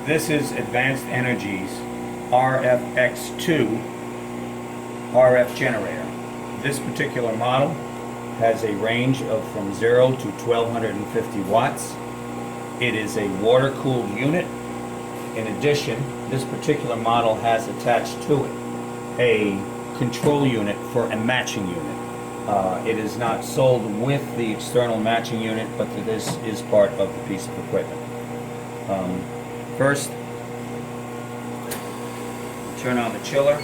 This is Advanced Energy's RFX-2 RF generator. This particular model has a range of from 0 to 1250 watts. It is a water-cooled unit. In addition, this particular model has attached to it a control unit for a matching unit. It is not sold with the external matching unit, but this is part of the piece of equipment. First, turn on the chiller.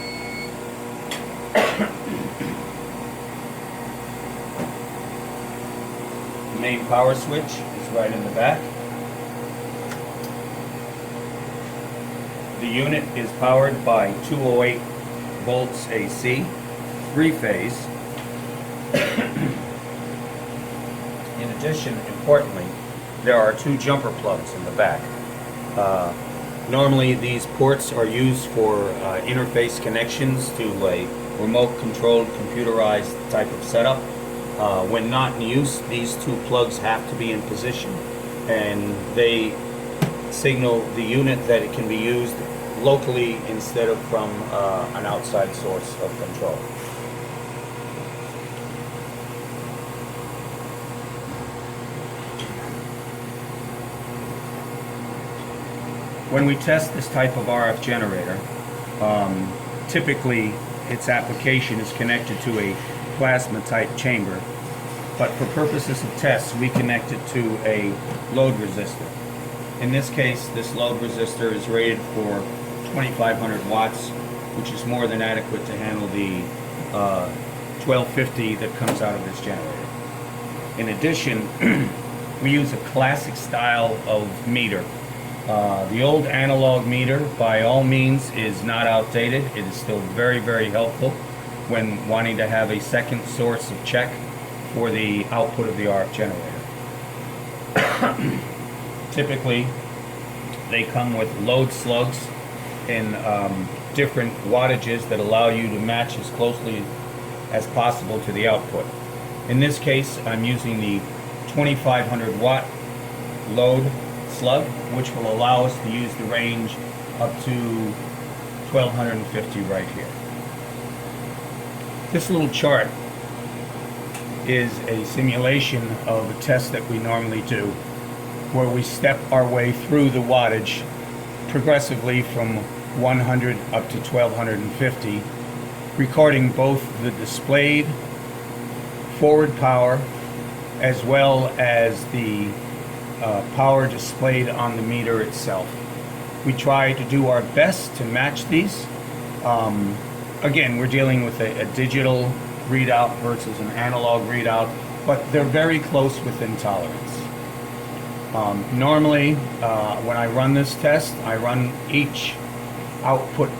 The main power switch is right in the back. The unit is powered by 208 volts AC, three-phase. In addition, importantly, there are two jumper plugs in the back. Normally these ports are used for interface connections to a remote controlled computerized type of setup. When not in use, these two plugs have to be in position, and they signal the unit that it can be used locally instead of from an outside source of control. When we test this type of RF generator, typically its application is connected to a plasma type chamber, but for purposes of tests we connect it to a load resistor. In this case, this load resistor is rated for 2500 watts, which is more than adequate to handle the 1250 that comes out of this generator. In addition, we use a classic style of meter. The old analog meter, by all means, is not outdated. It is still very, very helpful when wanting to have a second source of check for the output of the RF generator. Typically, they come with load slugs in different wattages that allow you to match as closely as possible to the output. In this case, I'm using the 2500 watt load slug, which will allow us to use the range up to 1250 right here. This little chart is a simulation of a test that we normally do, where we step our way through the wattage progressively from 100 up to 1250, recording both the displayed forward power as well as the power displayed on the meter itself. We try to do our best to match these. Again, we're dealing with a digital readout versus an analog readout, but they're very close within tolerance. Normally, when I run this test, I run each output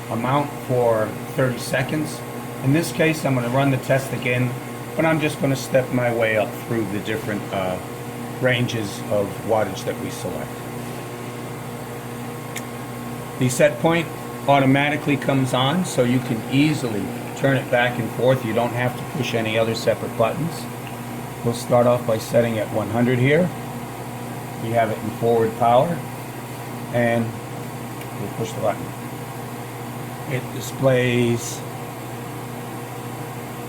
amount for 30 seconds. In this case, I'm going to run the test again, but I'm just going to step my way up through the different ranges of wattage that we select. The set point automatically comes on, so you can easily turn it back and forth. You don't have to push any other separate buttons. We'll start off by setting at 100 here. We have it in forward power, and we'll push the button. It displays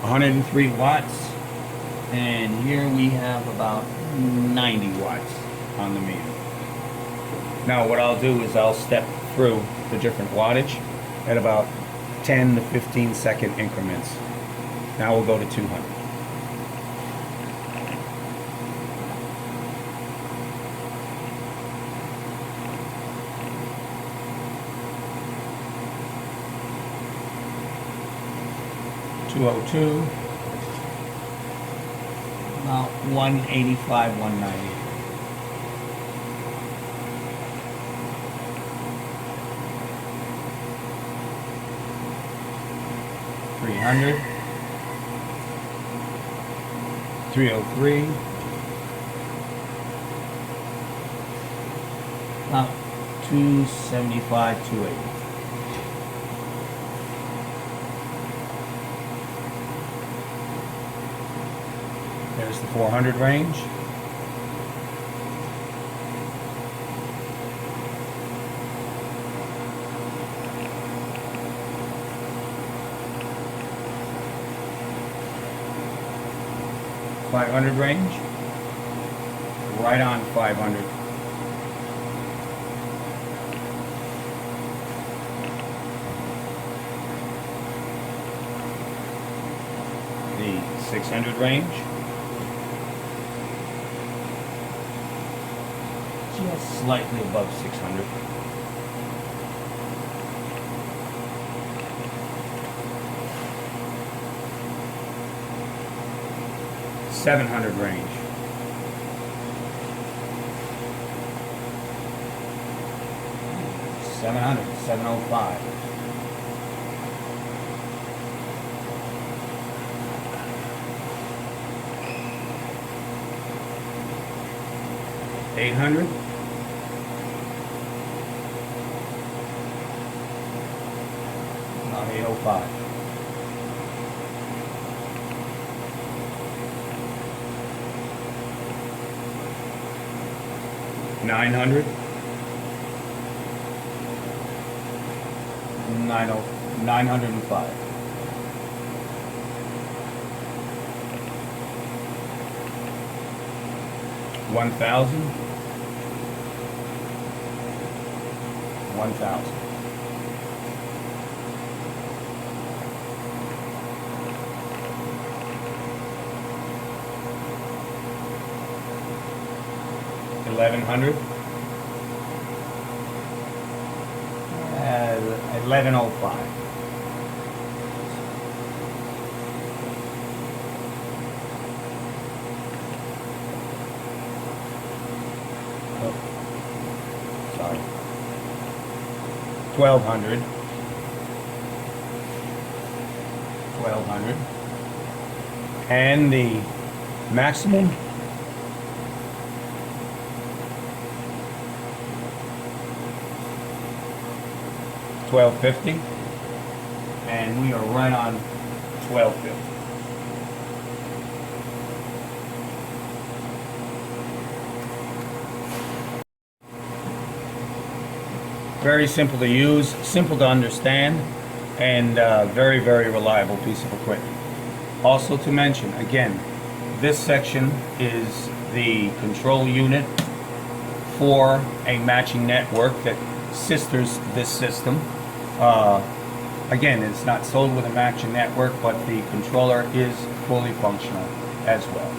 103 watts, and here we have about 90 watts on the meter. Now what I'll do is I'll step through the different wattage at about 10 to 15 second increments. Now we'll go to 200. (202), about 185, 190. (300), 303, about 275, 280. There's the 400 range. 500 range. Right on 500. The 600 range. Just slightly above 600. $700 range. $705. $800. Not 805. $900. 905. $1,000. 1,000. $1,100. 1105. Oh, sorry. 1,200. 1,200. And the maximum. $1,250, and we are right on $1,250. Very simple to use, simple to understand, and very, very reliable piece of equipment. Also to mention, again, this section is the control unit for a matching network that sisters this system. Again, it's not sold with a matching network, but the controller is fully functional as well.